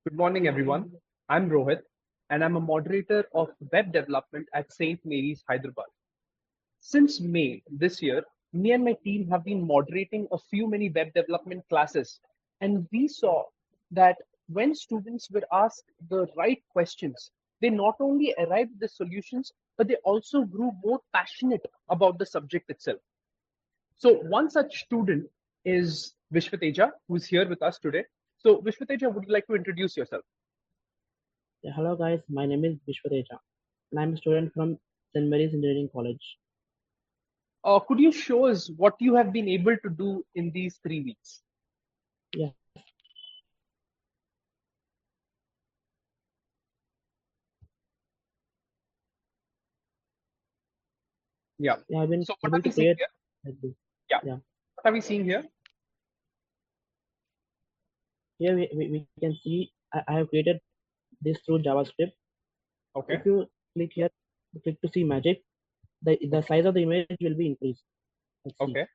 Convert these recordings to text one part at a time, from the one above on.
Good morning, everyone. I'm Rohit, and I'm a moderator of web development at St.Marys, Hyderabad. Since May this year, me and my team have been moderating a few many web development classes, and we saw that when students were asked the right questions, they not only arrived at the solutions, but they also grew more passionate about the subject itself. So one such student is Vishwateja, who's here with us today. So Vishwateja, would you like to introduce yourself? Yeah, hello guys, my name is Vishwateja and I'm a student from St. Mary's Engineering College. Could you show us what you have been able to do in these 3 weeks? Yes, Yeah. yeah, I've been So what are able we to seeing create here? like this. Yeah. Yeah, What are we seeing here? here we can see I have created this through JavaScript. Okay. If you click here, click to see magic, the size of the image will be increased. Let's see. Okay.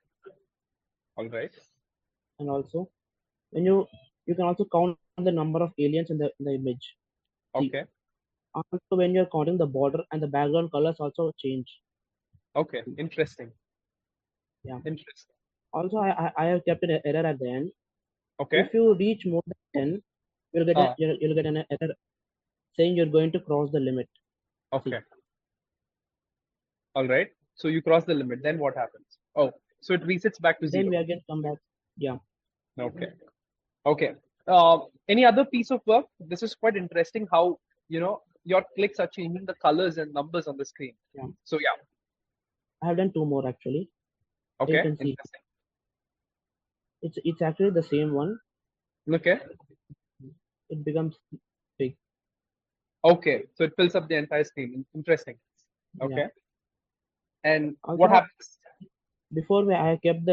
All right. And also, when you can also count the number of aliens in the image. See, Okay. also when you're counting the border and the background colors also change. Okay. Interesting. Yeah. Interesting. Also, I have kept an error at the end. Okay. If you reach more than 10, Uh, you'll get an error saying you're going to cross the limit. See, okay. All right. So you cross the limit. Then what happens? Oh, so it resets back to then zero. we again come back. Yeah, Okay. Okay. Any other piece of work? This is quite interesting how, your clicks are changing the colors and numbers on the screen. yeah. So yeah. I have done two more actually. You Okay. can see Interesting. it's actually the same one. Okay. It becomes big. Okay. So it fills up the entire screen. Interesting. Yeah. Okay. And what Also, happens? before I kept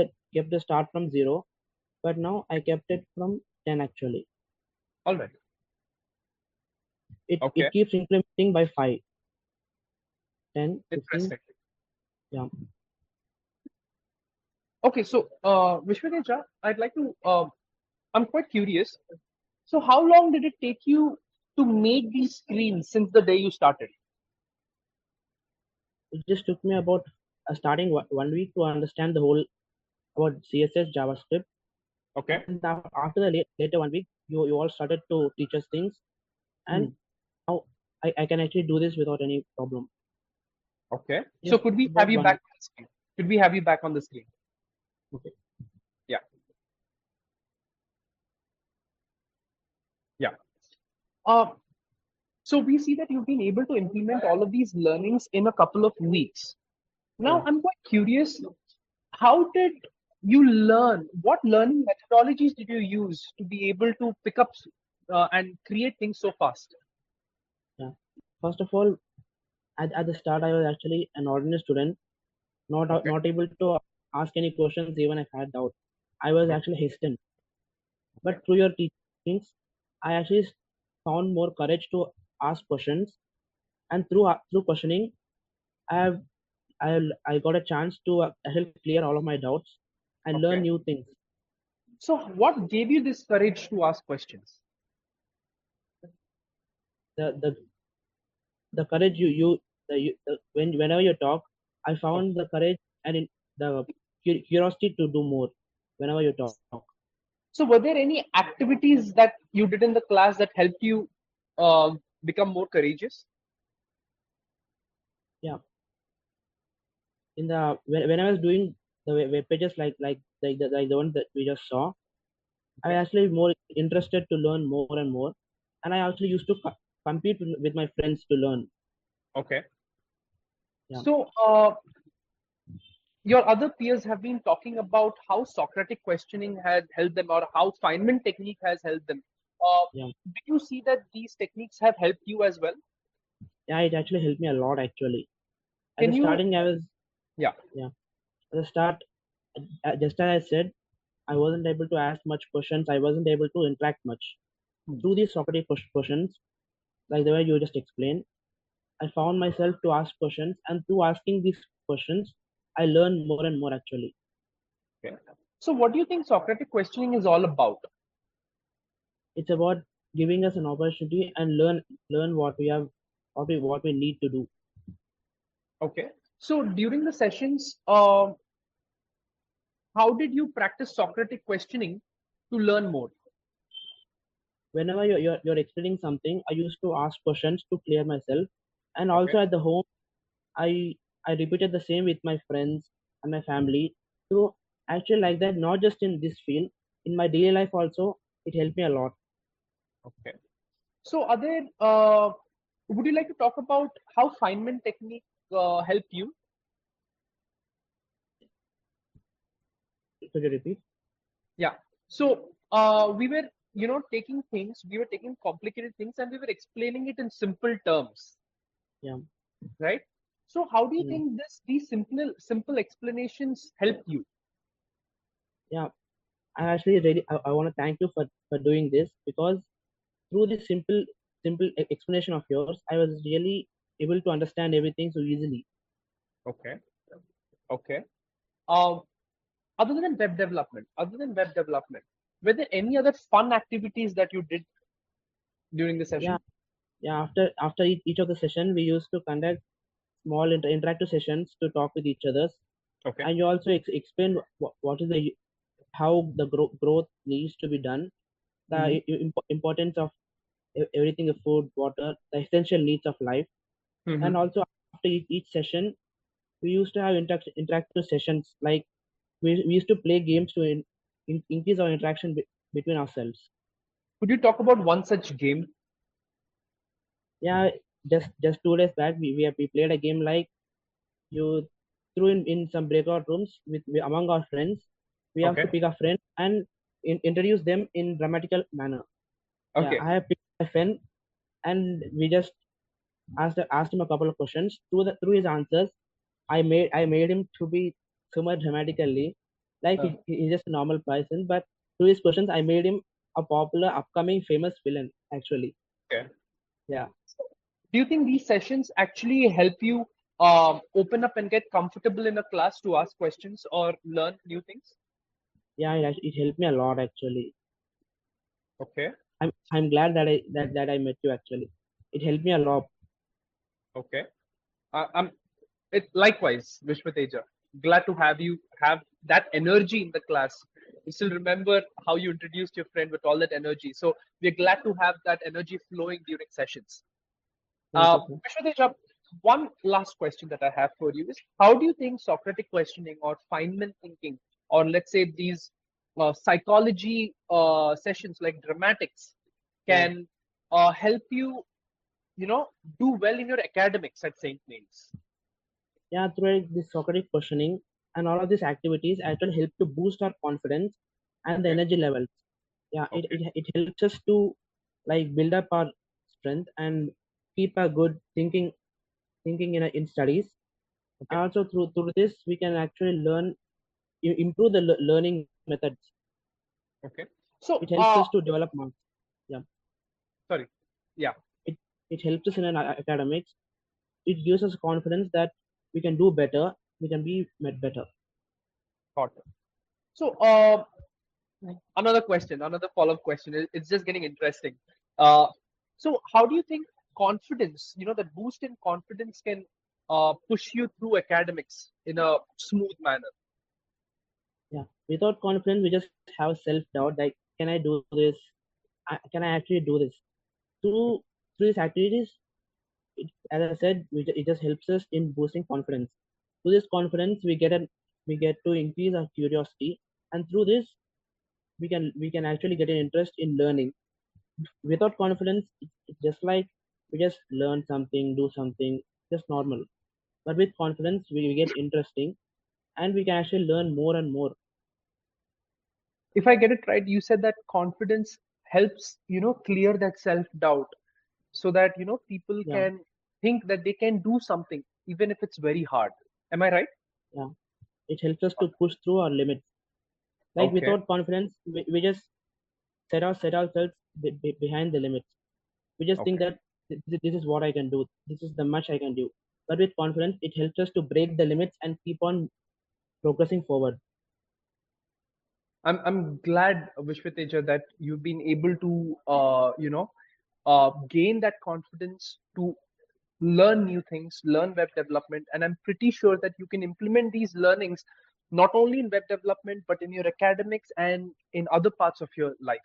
the start from 0, but now I kept it from 10 actually. All right. It Okay. keeps incrementing by 5, 10, 15. Interesting. Yeah. Okay. So, Vishwadeja, I'd like to, I'm quite curious. So, how long did it take you to make these screens since the day you started? It just took me about starting 1 week to understand the whole about CSS, JavaScript. Okay. And after the later 1 week, you all started to teach us things, Hmm. and now I can actually do this without any problem. Okay. So, Just could we have about you one. back on the screen? Could we have you back on the screen? Okay. Yeah. Yeah. Uh, so, we see that you've been able to implement all of these learnings in a couple of weeks. Now, Yeah. I'm quite curious, how did you learn? What learning methodologies did you use to be able to pick up and create things so fast? Yeah. First of all, at the start, I was actually an ordinary student, Okay. not able to ask any questions even if I had doubt. I was Okay. actually hesitant. Okay. But through your teachings, I actually found more courage to ask questions, and through questioning, I have I got a chance to help clear all of my doubts and learn Okay. new things. So, what gave you this courage to ask questions? The the the courage whenever you talk, I Okay. found the courage and the curiosity to do more whenever you talk. So, were there any activities that you did in the class that helped you uh, become more courageous? Yeah, when I was doing the web pages like the one that we just saw, I Okay. actually more interested to learn more and more, and I actually used to compete with my friends to learn. Okay. Yeah, So, your other peers have been talking about how Socratic questioning had helped them or how Feynman technique has helped them. yeah, Did you see that these techniques have helped you as well? yeah. It actually helped me a lot actually. At the Can you? starting, I was Yeah. yeah. At the start, just as I said, I wasn't able to ask much questions. I wasn't able to interact much. Hmm. Through these Socratic questions, like the way you just explained, I found myself to ask questions, and through asking these questions, I learned more and more actually. Okay. So, what do you think Socratic questioning is all about? It's about giving us an opportunity and learn what we need to do. Okay. So during the sessions, how did you practice Socratic questioning to learn more? Whenever you're explaining something, I used to ask questions to clear myself, and Okay. also at the home, I I repeated the same with my friends and my family. So actually, like that, not just in this field, in my daily life also, it helped me a lot. Okay. So, are there, would you like to talk about how Feynman technique helped you? Could you repeat? Yeah. So, we were, taking things, we were taking complicated things and we were explaining it in simple terms, Yeah, right? So, how do you yeah, think these simple explanations helped you? yeah. I want to thank you for doing this, because through this simple explanation of yours, I was really able to understand everything so easily. Okay. Okay. Um, other than web development, were there any other fun activities that you did during the Yeah, session? yeah. After each of the session, we used to conduct small interactive sessions to talk with each others, Okay. and you also explain what is the how the growth needs to be done, the Hmm. importance of everything, the food, water, the essential needs of life. Hmm. And also after each session, we used to have interactive sessions, like we used to play games to increase our interaction between ourselves. Could you talk about one such game? Yeah, just 2 days back, we played a game like, you threw in some breakout rooms among our friends. We have to Okay. pick a friend and introduce them in grammatical manner. Yeah, Okay. I have picked a friend, and we just asked him a couple of questions. Through his answers, I made him to be so much dramatically, like Uh, he's just a normal person. But through his questions, I made him a popular, upcoming, famous villain. Actually, okay. yeah, Do you think these sessions actually help you open up and get comfortable in a class to ask questions or learn new things? yeah, it helped me a lot. Actually, Okay. I'm glad that I met you. Actually, it helped me a lot. Okay. I'm it likewise, Vishwateja. Glad to have you have that energy in the class. You still remember how you introduced your friend with all that energy. So we're glad to have that energy flowing during sessions. Thank you, sir. Vishwateja, one last question that I have for you is how do you think Socratic questioning or Feynman thinking, or let's say these psychology sessions like dramatics, Yeah, can help you, you know, do well in your academics at St. Mary's? yeah. Through this Socratic questioning and all of these activities, actually help to boost our confidence and the Okay, energy levels. Yeah, okay, it helps us to like build up our strength and keep a good thinking in studies. okay, And also through this, we can actually improve the learning methods. okay. It So, helps us to develop marks. Yeah, sorry, yeah, it it helps us in an academics. It gives us confidence that we can do better, we can be met better. got it. So, another question, another follow-up question. It's just getting interesting. Uh, so, how do you think confidence, that boost in confidence can push you through academics in a smooth manner? Yeah, without confidence, we just have self doubt. Like, can I do this? Can I actually do this? Through through these activities, as I said, it just helps us in boosting confidence. Through this confidence, we get to increase our curiosity, and through this, we can actually get an interest in learning. Without confidence, it's just like we just learn something, do something, just normal. But with confidence, we get interesting, and we can actually learn more and more. If I get it right, you said that confidence helps, clear that self-doubt so that, people Yeah, can think that they can do something, even if it's very hard. Am I right? yeah. It helps us to push through our limits. Like Okay. without confidence, we just set ourselves behind the limits. We just think Okay. that this is what I can do. This is the much I can do. But with confidence, it helps us to break the limits and keep on progressing forward. I'm glad, Vishwateja, that you've been able to gain that confidence to learn new things, learn web development, and I'm pretty sure that you can implement these learnings not only in web development but in your academics and in other parts of your life.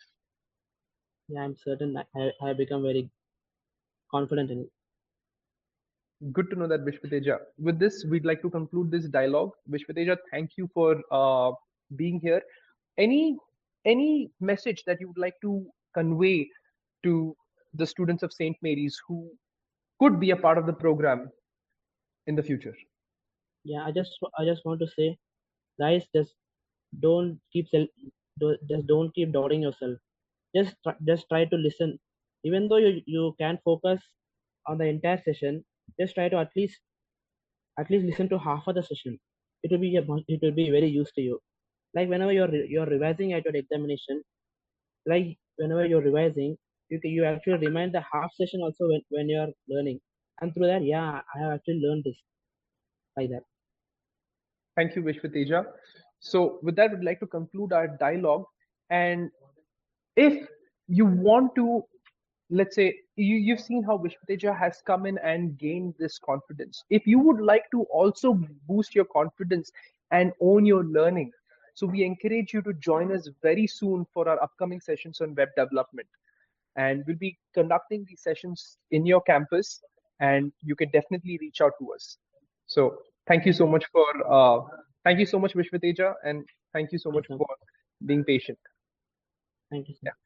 Yeah, I'm certain I have become very confident in it. Good to know that, Vishwateja. With this, we'd like to conclude this dialogue. Vishwateja, thank you for being here. Any any message that you would like to convey to the students of St. Mary's who could be a part of the program in the future? Yeah, I just want to say, guys, don't keep self, just don't keep doubting yourself. Just try to listen. Even though you can't focus on the entire session, just try to at least listen to half of the session. It will be very used to you. Like whenever you're revising at your examination, like whenever you're revising, you actually remind the half session also when you're learning, and through that, yeah, I have actually learned this like that. Thank you, Vishwateja. So, with that, we'd like to conclude our dialogue. And if you want to, let's say, you've seen how Vishwateja has come in and gained this confidence. If you would like to also boost your confidence and own your learning, so we encourage you to join us very soon for our upcoming sessions on web development. And we'll be conducting these sessions in your campus, and you can definitely reach out to us. So thank you so Yeah, much for thank you so much, Vishwateja, and thank you so much welcome. for being patient. Thank you, sir. Yeah.